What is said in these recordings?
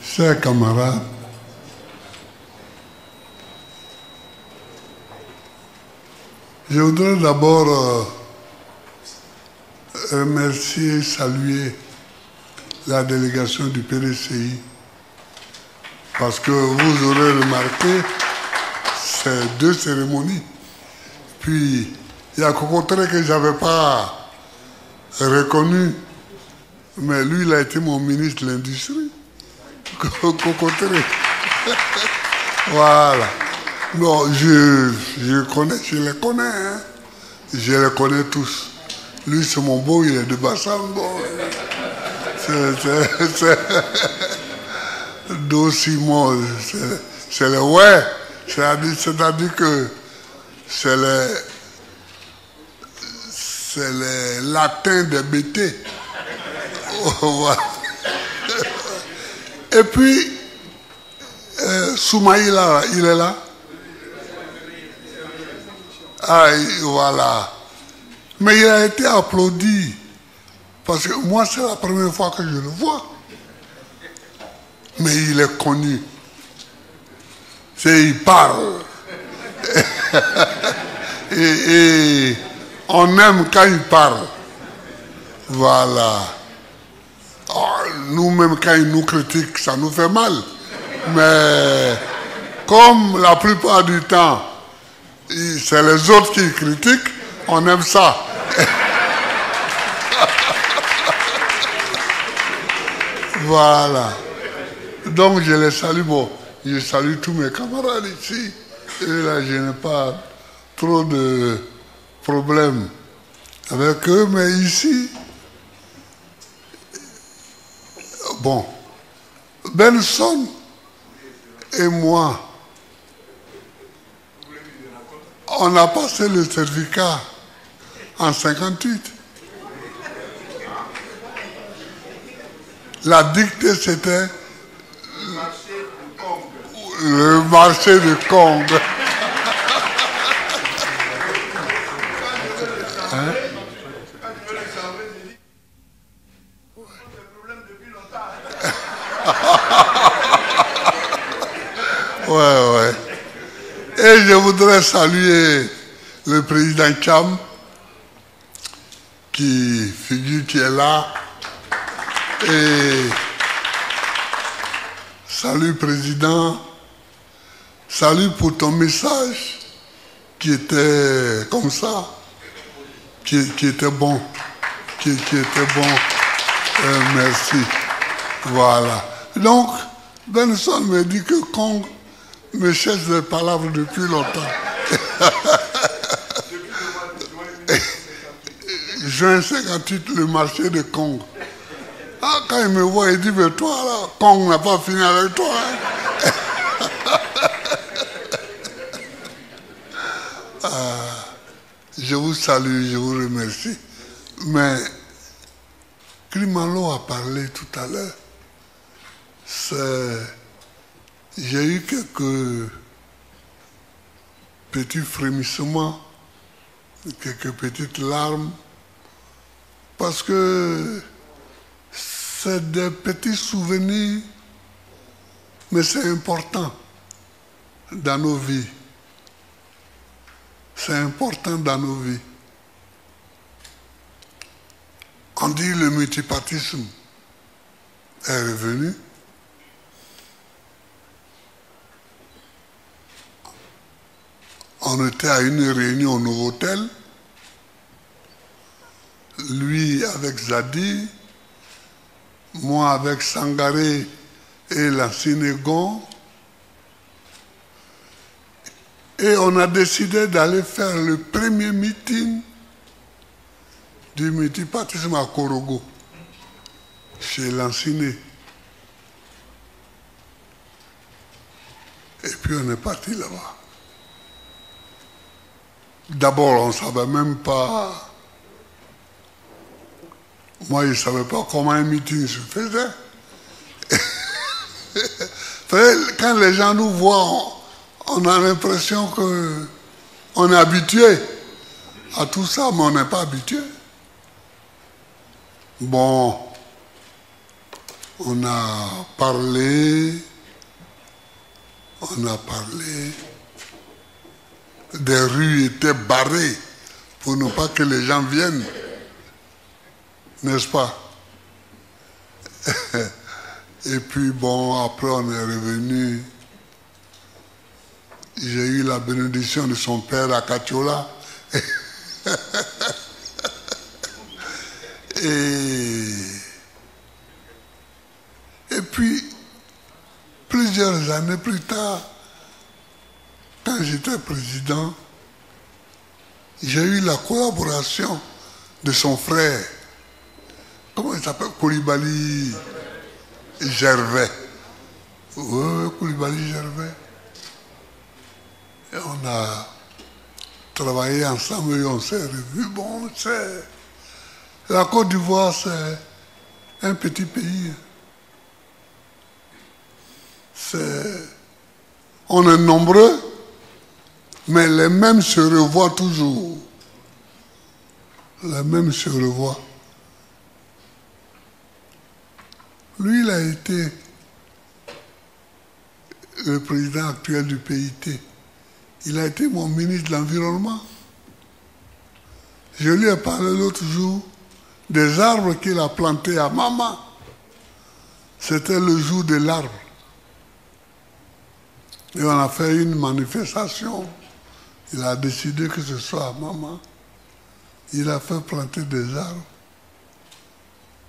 Chers camarades, je voudrais d'abord remercier, saluer la délégation du PDCI parce que vous aurez remarqué ces deux cérémonies. Puis, il y a Cocotré que je n'avais pas reconnu, mais lui, il a été mon ministre de l'Industrie. Cocotré. Voilà. Non, je les connais, hein. Je les connais tous. Lui, c'est mon beau, il est de Bassango. C'est Simon, c'est le ouais. C'est-à-dire que c'est le latin des BT. Voilà. Et puis, Soumaïla, il est là. Ah, voilà. Mais il a été applaudi. Parce que moi, c'est la première fois que je le vois. Mais il est connu. Il parle. et on aime quand il parle. Voilà. Oh, nous-mêmes, quand il nous critique, ça nous fait mal. Mais comme la plupart du temps, c'est les autres qui critiquent, on aime ça. Voilà. Donc je les salue. Bon, je salue tous mes camarades ici. Et là, je n'ai pas trop de problèmes avec eux, mais ici, bon, Benson et moi, on a passé le certificat en 58. La dictée, c'était le marché de Congo. Hein? Ouais. Et je voudrais saluer le président Cham, qui est là. Et salut président, salut pour ton message qui était comme ça, qui était bon, qui était bon. Merci. Voilà. Donc, Benson me dit que Kong me cherche des palabres depuis longtemps. Juin 58, le marché de Kong. Ah, quand il me voit, il dit, mais toi, là, Kong n'a pas fini avec toi. Hein? Je vous salue, je vous remercie. Mais Klimalo a parlé tout à l'heure. J'ai eu quelques petits frémissements, quelques petites larmes, parce que c'est des petits souvenirs, mais c'est important dans nos vies. C'est important dans nos vies. On dit le multipartisme est revenu. On était à une réunion au Novotel, lui avec Zadi, moi avec Sangaré et la Sénégon, et on a décidé d'aller faire le premier meeting du multipartisme à Korogo, chez Lanciné. Et puis on est parti là-bas. D'abord, on ne savait même pas. Moi, je ne savais pas comment un meeting se faisait. Quand les gens nous voient, on a l'impression qu'on est habitué à tout ça, mais on n'est pas habitué. Bon, On a parlé des rues étaient barrées pour ne pas que les gens viennent, n'est-ce pas? Et puis bon, après on est revenu. J'ai eu la bénédiction de son père à Katiola. Et puis, plusieurs années plus tard, quand j'étais président, j'ai eu la collaboration de son frère. Comment il s'appelle? Koulibaly Gervais. Oui, Koulibaly Gervais. Et on a travaillé ensemble et on s'est revus. Bon, la Côte d'Ivoire, c'est un petit pays. On est nombreux, mais les mêmes se revoient toujours. Les mêmes se revoient. Lui, il a été le président actuel du PIT. Il a été mon ministre de l'Environnement. Je lui ai parlé l'autre jour des arbres qu'il a plantés à Mama. C'était le jour de l'arbre. Et on a fait une manifestation. Il a décidé que ce soit à Mama. Il a fait planter des arbres.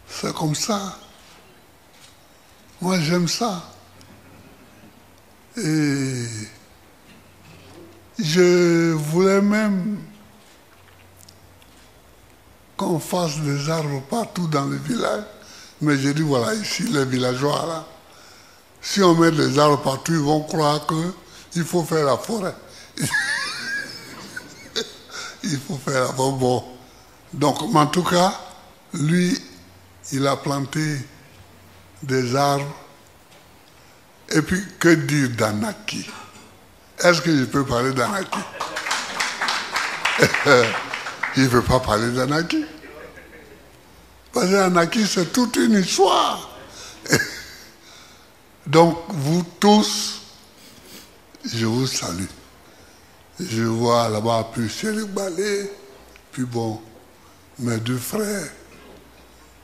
C'est comme ça. Moi, j'aime ça. Et je voulais même qu'on fasse des arbres partout dans le village. Mais j'ai dit, voilà, ici, les villageois, là, si on met des arbres partout, ils vont croire qu'il faut faire la forêt. Il faut faire la forêt. Bon. Donc, en tout cas, lui, il a planté des arbres. Et puis, que dire d'Anaki? Est-ce que je peux parler d'Anaki? Il ne veut pas parler d'Anaki. Parce qu'Anaki, c'est toute une histoire. Donc, vous tous, je vous salue. Je vois là-bas plus Chéri Balé, puis bon, mes deux frères,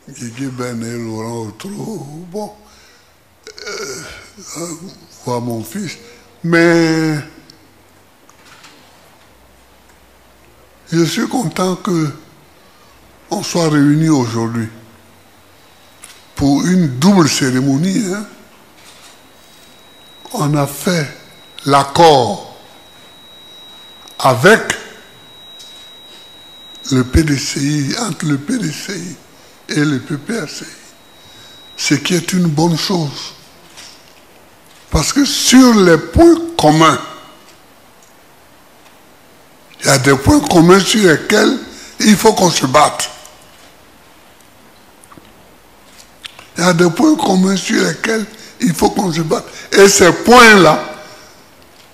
Guigui Ben et Laurent Outreau, bon, voir mon fils. Mais je suis content qu'on soit réunis aujourd'hui pour une double cérémonie. Hein. On a fait l'accord avec le PDCI, entre le PDCI et le PPRCI, ce qui est une bonne chose. Parce que sur les points communs, il y a des points communs sur lesquels il faut qu'on se batte. Il y a des points communs sur lesquels il faut qu'on se batte. Et ces points-là,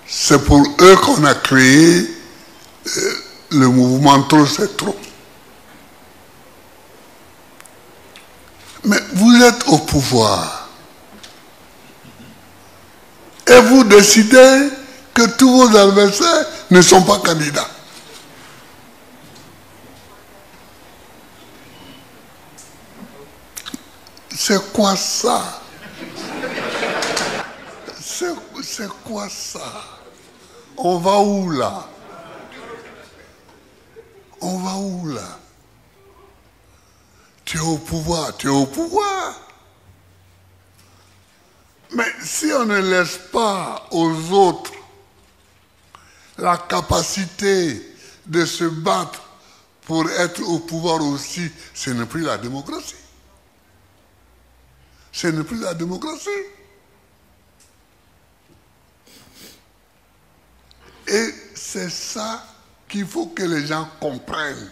c'est pour eux qu'on a créé le mouvement Trop c'est trop. Mais vous êtes au pouvoir. Et vous décidez que tous vos adversaires ne sont pas candidats. C'est quoi ça? C'est quoi ça? On va où là? On va où là? Tu es au pouvoir, tu es au pouvoir. Mais si on ne laisse pas aux autres la capacité de se battre pour être au pouvoir aussi, ce n'est plus la démocratie. Ce n'est plus la démocratie. Et c'est ça qu'il faut que les gens comprennent.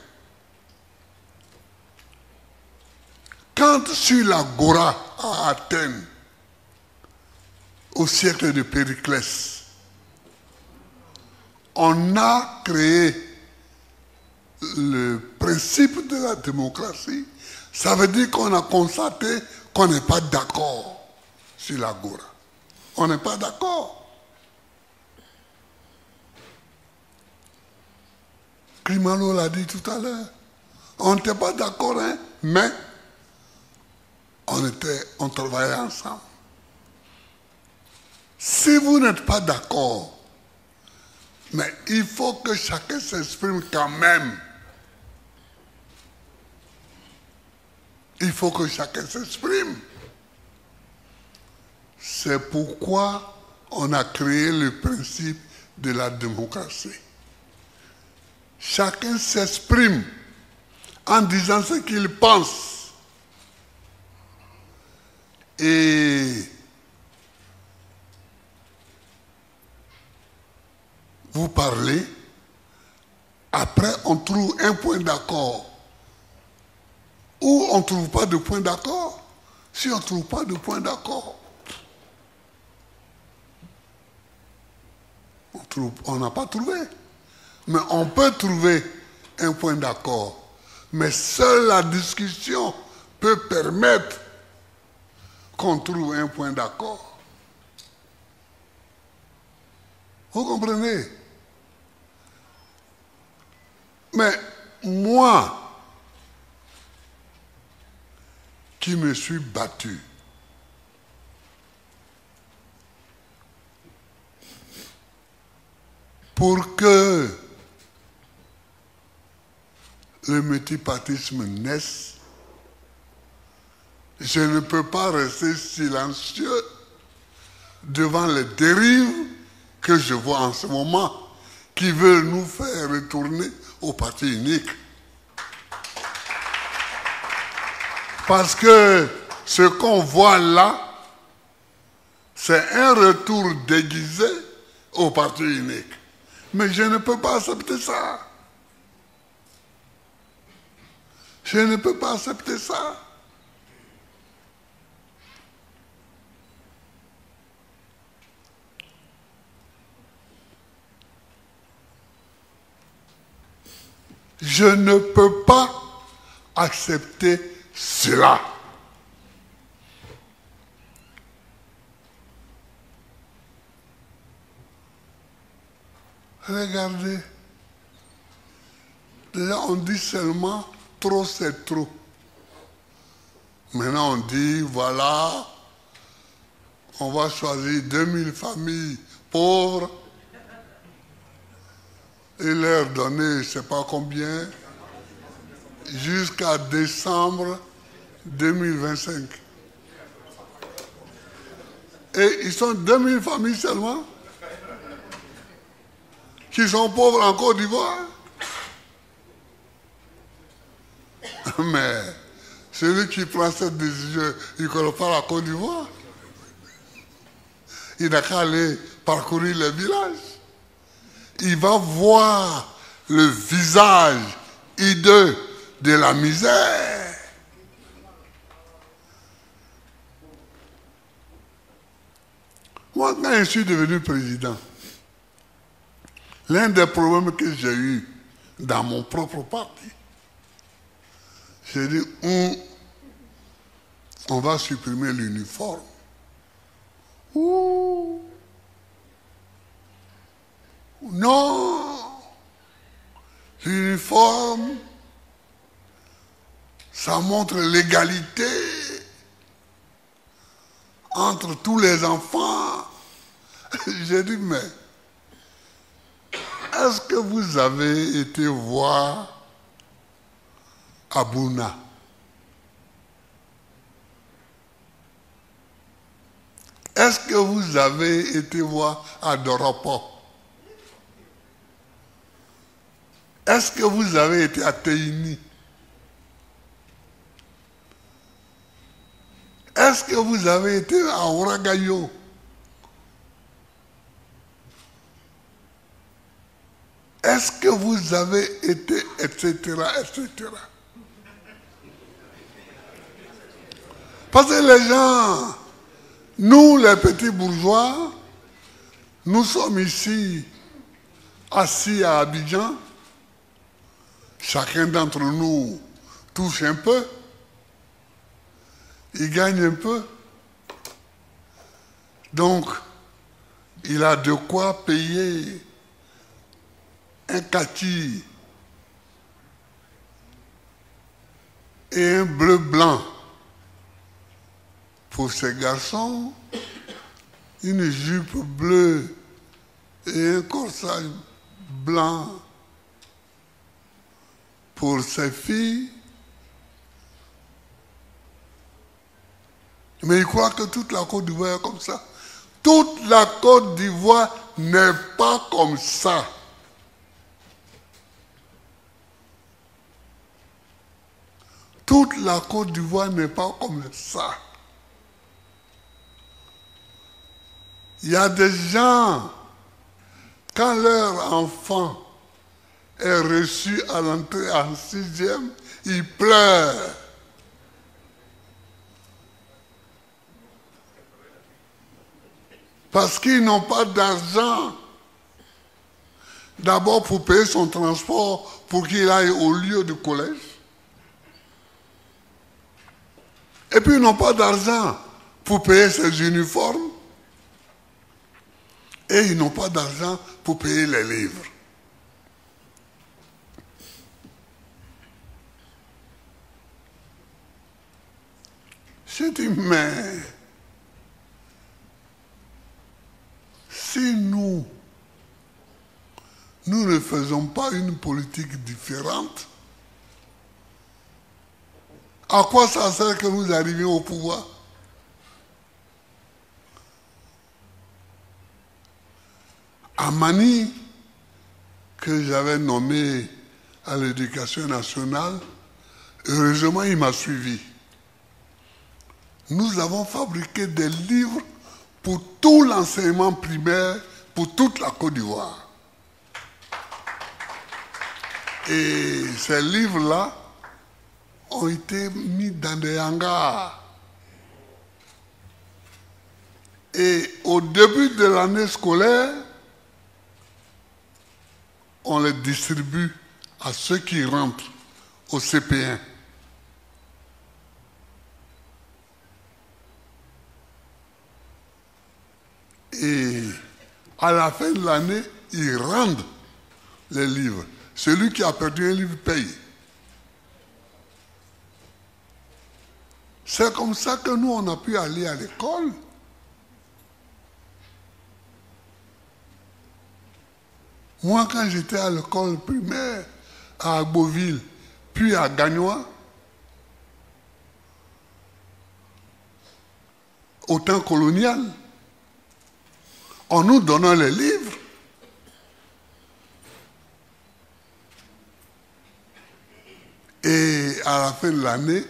Quand sur l'agora à Athènes, au siècle de Périclès, on a créé le principe de la démocratie, ça veut dire qu'on a constaté qu'on n'est pas d'accord sur l'agora. On n'est pas d'accord. Klimalo l'a dit tout à l'heure. On n'était pas d'accord, hein, mais on travaillait ensemble. Si vous n'êtes pas d'accord, mais il faut que chacun s'exprime quand même. Il faut que chacun s'exprime. C'est pourquoi on a créé le principe de la démocratie. Chacun s'exprime en disant ce qu'il pense. Et vous parlez, après on trouve un point d'accord. Ou on ne trouve pas de point d'accord. Si on ne trouve pas de point d'accord, on n'a pas trouvé. Mais on peut trouver un point d'accord. Mais seule la discussion peut permettre qu'on trouve un point d'accord. Vous comprenez? Mais moi, qui me suis battu pour que le multipartisme naisse, je ne peux pas rester silencieux devant les dérives que je vois en ce moment, qui veulent nous faire retourner au parti unique. Parce que ce qu'on voit là, c'est un retour déguisé au parti unique. Mais je ne peux pas accepter ça. Je ne peux pas accepter ça. Je ne peux pas accepter cela. Regardez. Déjà, on dit seulement trop, c'est trop. Maintenant, on dit, voilà, on va choisir 2000 familles pauvres et leur donner, je ne sais pas combien, jusqu'à décembre 2025. Et ils sont 2000 familles seulement qui sont pauvres en Côte d'Ivoire. Mais celui qui prend cette décision, il ne connaît pas la Côte d'Ivoire. Il n'a qu'à aller parcourir les villages. Il va voir le visage hideux de la misère. Moi, quand je suis devenu président, l'un des problèmes que j'ai eu dans mon propre parti, j'ai dit, on va supprimer l'uniforme. Non, l'uniforme, ça montre l'égalité entre tous les enfants. J'ai dit, mais est-ce que vous avez été voir Abouna? Est-ce que vous avez été voir à Doropo? Est-ce que vous avez été à Teini? Est-ce que vous avez été à Oragayo? Est-ce que vous avez été, etc., etc. Parce que les gens, nous les petits bourgeois, nous sommes ici, assis à Abidjan, chacun d'entre nous touche un peu, il gagne un peu. Donc, il a de quoi payer un kaki et un bleu-blanc pour ses garçons, une jupe bleue et un corsage blanc pour ses filles. Mais il croit que toute la Côte d'Ivoire est comme ça. Toute la Côte d'Ivoire n'est pas comme ça. Toute la Côte d'Ivoire n'est pas comme ça. Il y a des gens, quand leur enfant est reçu à l'entrée en 6e, ils pleurent. Parce qu'ils n'ont pas d'argent. D'abord pour payer son transport pour qu'il aille au lieu du collège. Et puis ils n'ont pas d'argent pour payer ses uniformes. Et ils n'ont pas d'argent pour payer les livres. J'ai dit, mais si nous ne faisons pas une politique différente, à quoi ça sert que nous arrivions au pouvoir? Amani, que j'avais nommé à l'éducation nationale, heureusement il m'a suivi. Nous avons fabriqué des livres pour tout l'enseignement primaire, pour toute la Côte d'Ivoire. Et ces livres-là ont été mis dans des hangars. Et au début de l'année scolaire, on les distribue à ceux qui rentrent au CP1. Et à la fin de l'année, ils rendent les livres. Celui qui a perdu un livre paye. C'est comme ça que nous, on a pu aller à l'école. Moi, quand j'étais à l'école primaire, à Agboville, puis à Gagnois, au temps colonial, en nous donnant les livres, et à la fin de l'année,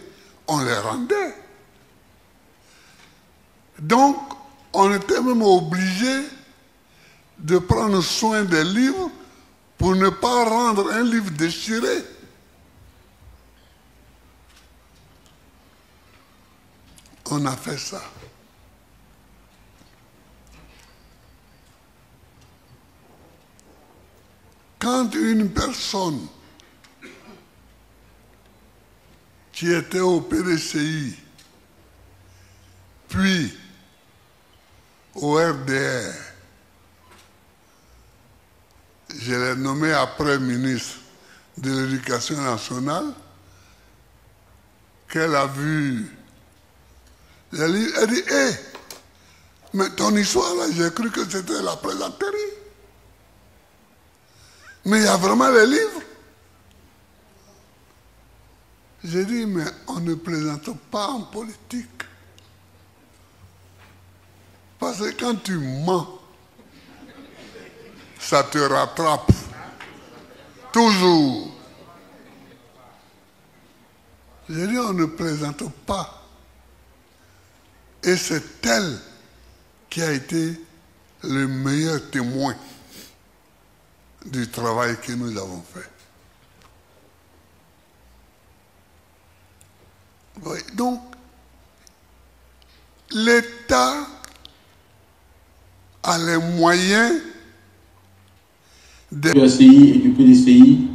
on les rendait. Donc, on était même obligé de prendre soin des livres pour ne pas rendre un livre déchiré. On a fait ça. Quand une personne qui était au PDCI, puis au RDR, je l'ai nommé après ministre de l'Éducation nationale, qu'elle a vu les livres, elle dit, hé, mais ton histoire là, j'ai cru que c'était la plaisanterie. Mais il y a vraiment les livres. J'ai dit, mais on ne plaisante pas en politique. Parce que quand tu mens, ça te rattrape. Toujours. J'ai dit, on ne plaisante pas. Et c'est elle qui a été le meilleur témoin du travail que nous avons fait. Oui, donc, l'État a les moyens du ACI et du PDCI.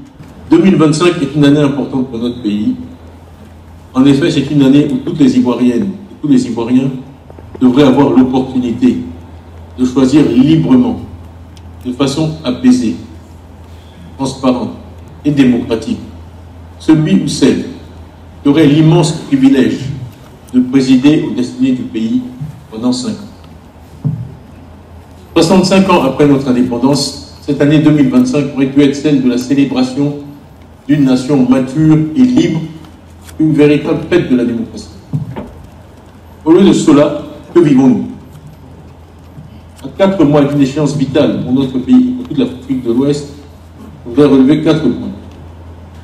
2025 est une année importante pour notre pays. En effet, c'est une année où toutes les Ivoiriennes tous les Ivoiriens devraient avoir l'opportunité de choisir librement, de façon apaisée, transparente et démocratique, celui ou celle qui aurait l'immense privilège de présider aux destinées du pays pendant 5 ans. 65 ans après notre indépendance, cette année 2025 aurait pu être celle de la célébration d'une nation mature et libre, une véritable fête de la démocratie. Au lieu de cela, que vivons-nous? À 4 mois d'une échéance vitale pour notre pays et pour toute l'Afrique de l'Ouest, je voudrais relever 4 points.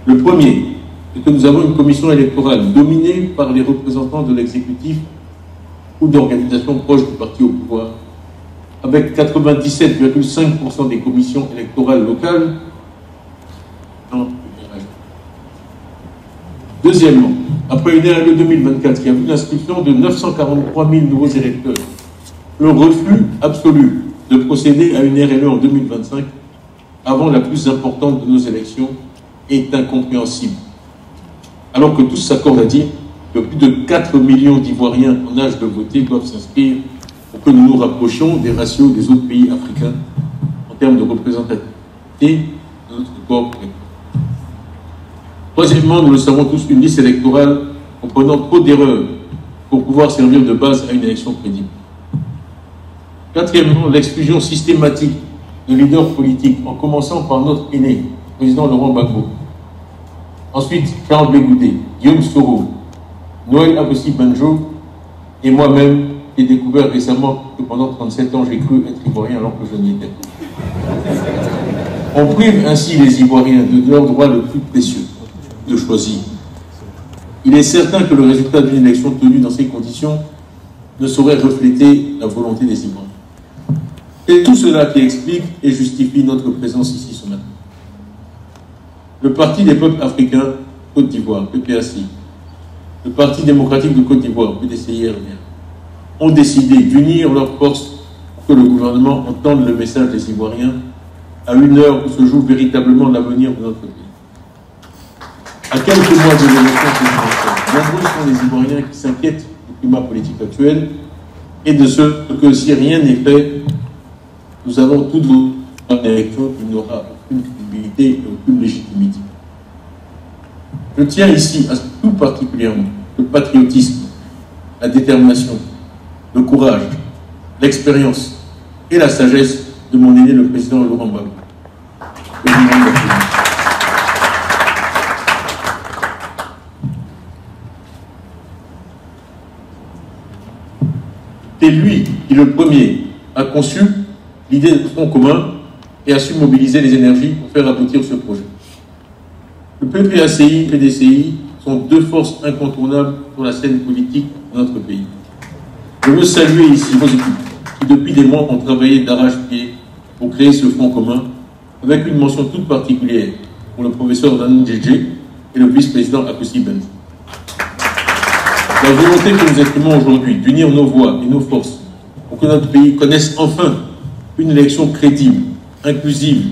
Le premier est que nous avons une commission électorale dominée par les représentants de l'exécutif ou d'organisations proches du parti au pouvoir, avec 97,5% des commissions électorales locales dans les régions. Deuxièmement, après une RLE 2024 qui a vu l'inscription de 943 000 nouveaux électeurs, le refus absolu de procéder à une RLE en 2025 avant la plus importante de nos élections est incompréhensible. Alors que tous s'accordent à dire que plus de 4 millions d'Ivoiriens en âge de voter doivent s'inscrire pour que nous nous rapprochions des ratios des autres pays africains en termes de représentativité de notre corps électoral. Troisièmement, nous le savons tous, une liste électorale comprenant trop d'erreurs pour pouvoir servir de base à une élection crédible. Quatrièmement, l'exclusion systématique de leaders politiques, en commençant par notre aîné, le président Laurent Gbagbo. Ensuite, Charles Blé-Goudé, Guillaume Soro, Noël Abossi-Banjo et moi-même, j'ai découvert récemment que pendant 37 ans, j'ai cru être ivoirien alors que je ne l'étais pas. On prive ainsi les Ivoiriens de leur droit le plus précieux, de choisir. Il est certain que le résultat d'une élection tenue dans ces conditions ne saurait refléter la volonté des Ivoiriens. C'est tout cela qui explique et justifie notre présence ici ce matin. Le Parti des peuples africains, Côte d'Ivoire, PPACI, le Parti démocratique de Côte d'Ivoire, PDCI-RDA, ont décidé d'unir leurs forces pour que le gouvernement entende le message des Ivoiriens à une heure où se joue véritablement l'avenir de notre pays. À quelques mois de l'élection présidentielle, nombreux sont les Ivoiriens qui s'inquiètent du climat politique actuel et de ce que si rien n'est fait, nous avons toutes vos élections qui n'aura aucune crédibilité et aucune légitimité. Je tiens ici à tout particulièrement le patriotisme, la détermination, le courage, l'expérience et la sagesse de mon aîné, le président Laurent Gbagbo. C'est lui qui, le premier, a conçu l'idée de front commun et a su mobiliser les énergies pour faire aboutir ce projet. Le PPACI et le PDCI sont deux forces incontournables sur la scène politique de notre pays. Je veux saluer ici vos équipes qui, depuis des mois, ont travaillé d'arrache-pied pour créer ce front commun, avec une mention toute particulière pour le professeur Dan Djedje et le vice-président Akossi Benzo. La volonté que nous exprimons aujourd'hui d'unir nos voix et nos forces pour que notre pays connaisse enfin une élection crédible, inclusive,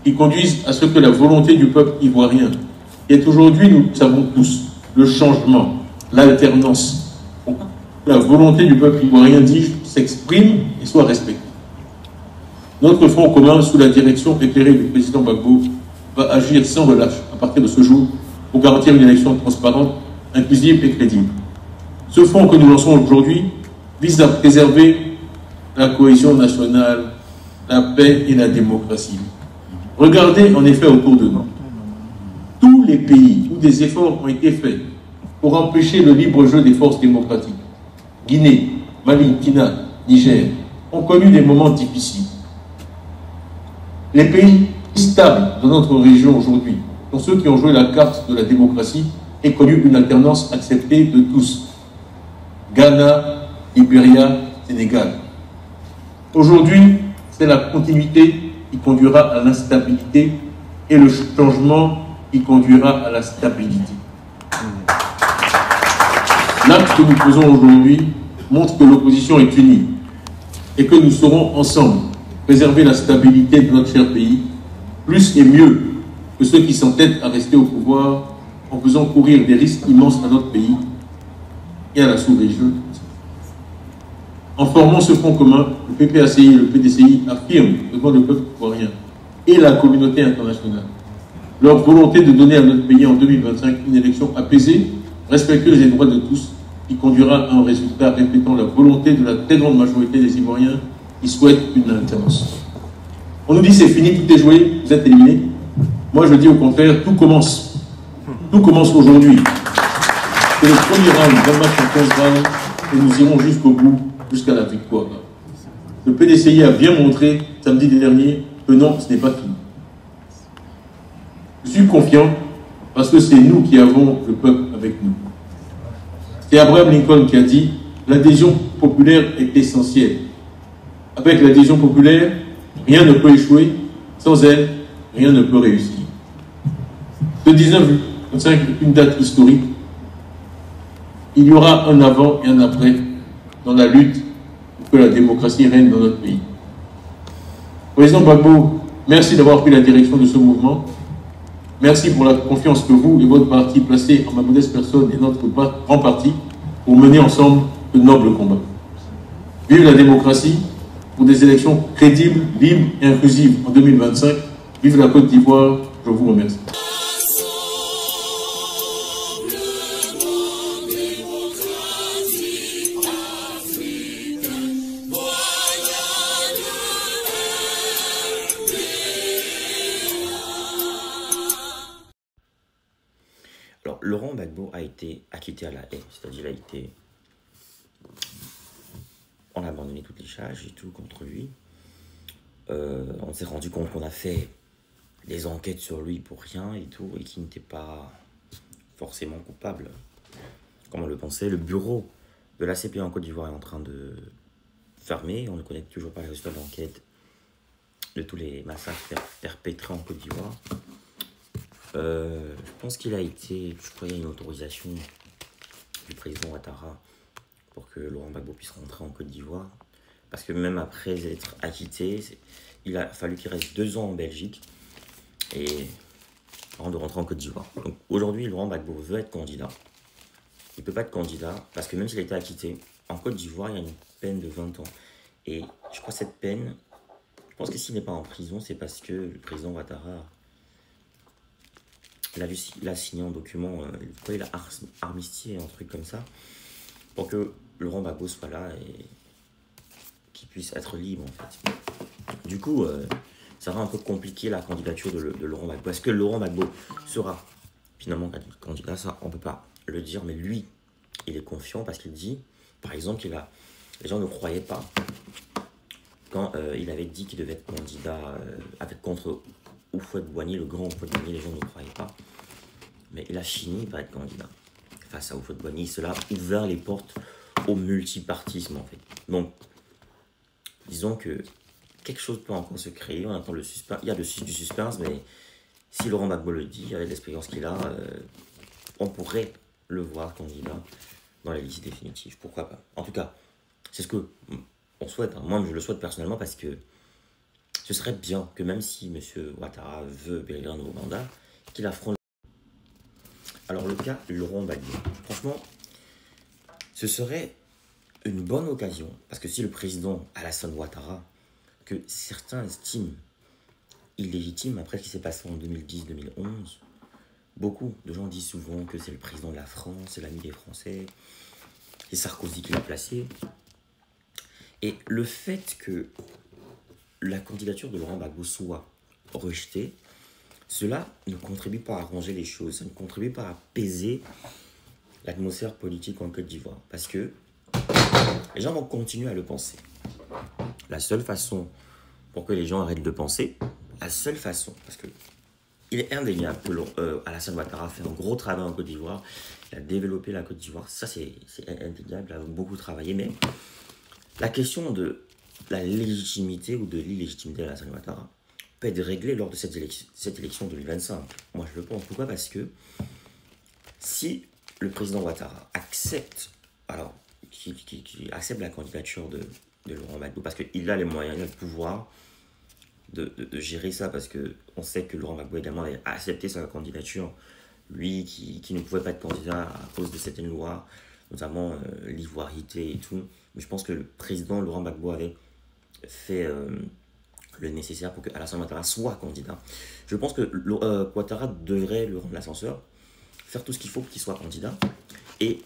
qui conduise à ce que la volonté du peuple ivoirien, qui est aujourd'hui, nous le savons tous, le changement, l'alternance, pour que la volonté du peuple ivoirien, dis-je, s'exprime et soit respectée. Notre front commun, sous la direction éclairée du président Gbagbo, va agir sans relâche à partir de ce jour pour garantir une élection transparente, inclusive et crédible. Ce front que nous lançons aujourd'hui vise à préserver la cohésion nationale, la paix et la démocratie. Regardez en effet autour de nous. Tous les pays où des efforts ont été faits pour empêcher le libre jeu des forces démocratiques, Guinée, Mali, Kenya, Niger, ont connu des moments difficiles. Les pays stables de notre région aujourd'hui sont ceux qui ont joué la carte de la démocratie et connu une alternance acceptée de tous. Ghana, Libéria, Sénégal. Aujourd'hui, c'est la continuité qui conduira à l'instabilité et le changement qui conduira à la stabilité. L'acte que nous posons aujourd'hui montre que l'opposition est unie et que nous saurons ensemble préserver la stabilité de notre cher pays, plus et mieux que ceux qui s'entêtent à rester au pouvoir en faisant courir des risques immenses à notre pays et à la sous-région En formant ce front commun, le PPACI et le PDCI affirment devant le peuple ivoirien et la communauté internationale leur volonté de donner à notre pays en 2025 une élection apaisée, respectueuse des droits de tous, qui conduira à un résultat reflétant la volonté de la très grande majorité des Ivoiriens qui souhaitent une alternance. On nous dit c'est fini, tout est joué, vous êtes éliminés. Moi je dis au contraire, tout commence. Tout commence aujourd'hui. C'est le premier round, 20 matchs en 15 rounds, et nous irons jusqu'au bout, jusqu'à la victoire. Le PDCI a bien montré samedi dernier que non, ce n'est pas fini. Je suis confiant parce que c'est nous qui avons le peuple avec nous. C'est Abraham Lincoln qui a dit « L'adhésion populaire est essentielle. Avec l'adhésion populaire, rien ne peut échouer. Sans elle, rien ne peut réussir. » Le 19-25 est une date historique. Il y aura un avant et un après dans la lutte pour que la démocratie règne dans notre pays. Président Gbagbo, merci d'avoir pris la direction de ce mouvement. Merci pour la confiance que vous et votre parti placez en ma modeste personne et notre grand parti pour mener ensemble de nobles combats. Vive la démocratie pour des élections crédibles, libres et inclusives en 2025. Vive la Côte d'Ivoire. Je vous remercie. Alors, Laurent Gbagbo a été acquitté à la haie, c'est-à-dire on a abandonné toutes les charges et tout contre lui. On s'est rendu compte qu'on a fait des enquêtes sur lui pour rien et tout, et qu'il n'était pas forcément coupable, comme on le pensait. Le bureau de la CPI en Côte d'Ivoire est en train de fermer. On ne connaît toujours pas les résultats de l'enquête de tous les massacres perpétrés en Côte d'Ivoire. Je pense qu'il a été, je crois qu'il y a une autorisation du président Ouattara pour que Laurent Gbagbo puisse rentrer en Côte d'Ivoire. Parce que même après être acquitté, il a fallu qu'il reste 2 ans en Belgique et avant de rentrer en Côte d'Ivoire. Donc aujourd'hui, Laurent Gbagbo veut être candidat. Il ne peut pas être candidat parce que même s'il a été acquitté, en Côte d'Ivoire, il y a une peine de 20 ans. Et je crois que cette peine, je pense que s'il n'est pas en prison, c'est parce que le président Ouattara... Il a signé un document, il a armistié, un truc comme ça, pour que Laurent Gbagbo soit là et qu'il puisse être libre, en fait. Du coup, ça va un peu compliquer la candidature de Laurent Gbagbo. Est-ce que Laurent Gbagbo sera finalement candidat? Ça, on ne peut pas le dire, mais lui, il est confiant parce qu'il dit, par exemple, les gens ne croyaient pas quand il avait dit qu'il devait être candidat contre Houphouët-Boigny, le grand Houphouët-Boigny, les gens ne croyaient pas. Mais il a fini par être candidat face à Houphouët-Boigny. Cela a ouvert les portes au multipartisme, en fait. Donc, disons que quelque chose peut encore se créer. On attend le suspense. Il y a du suspense, mais si Laurent Gbagbo le dit, avec l'expérience qu'il a, on pourrait le voir candidat dans la liste définitive. Pourquoi pas? En tout cas, c'est ce que on souhaite. Hein. Moi, je le souhaite personnellement parce que ce serait bien que même si M. Ouattara veut briguer un nouveau mandat, qu'il affronte. Alors le cas Laurent Gbagbo, franchement, ce serait une bonne occasion, parce que si le président Alassane Ouattara, que certains estiment illégitime après ce qui s'est passé en 2010-2011, beaucoup de gens disent souvent que c'est le président de la France, c'est l'ami des Français, c'est Sarkozy qui l'a placé. Et le fait que la candidature de Laurent Gbagbo soit rejetée, cela ne contribue pas à arranger les choses, ça ne contribue pas à apaiser l'atmosphère politique en Côte d'Ivoire. Parce que les gens vont continuer à le penser. La seule façon pour que les gens arrêtent de penser, la seule façon, parce que il est indéniable que Alassane Ouattara a fait un gros travail en Côte d'Ivoire, il a développé la Côte d'Ivoire, ça c'est indéniable, il a beaucoup travaillé, mais la question de la légitimité ou de l'illégitimité d'Alassane Ouattara peut être réglée lors de cette élection 2025. Moi je le pense. Pourquoi? Parce que si le président Ouattara accepte, alors, qui accepte la candidature de Laurent Gbagbo, parce qu'il a les moyens, il a le pouvoir de gérer ça, parce qu'on sait que Laurent Gbagbo également avait accepté sa candidature, lui qui ne pouvait pas être candidat à cause de certaines lois notamment l'ivoirité et tout. Mais je pense que le président Laurent Gbagbo avait fait le nécessaire pour que Alassane Ouattara soit candidat. Je pense que Ouattara devrait le rendre l'ascenseur, faire tout ce qu'il faut pour qu'il soit candidat, et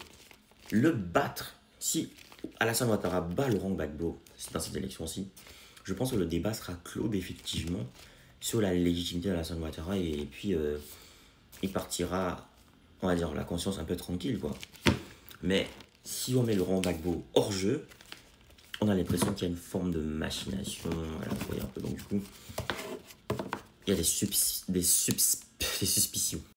le battre. Si Alassane Ouattara bat Laurent Gbagbo dans cette élection-ci, je pense que le débat sera clos définitivement sur la légitimité d'Alassane Ouattara, et puis il partira, on va dire, la conscience un peu tranquille, quoi. Mais si on met Laurent Gbagbo hors jeu, on a l'impression qu'il y a une forme de machination à la fois, un peu. Donc du coup, il y a des suspicions.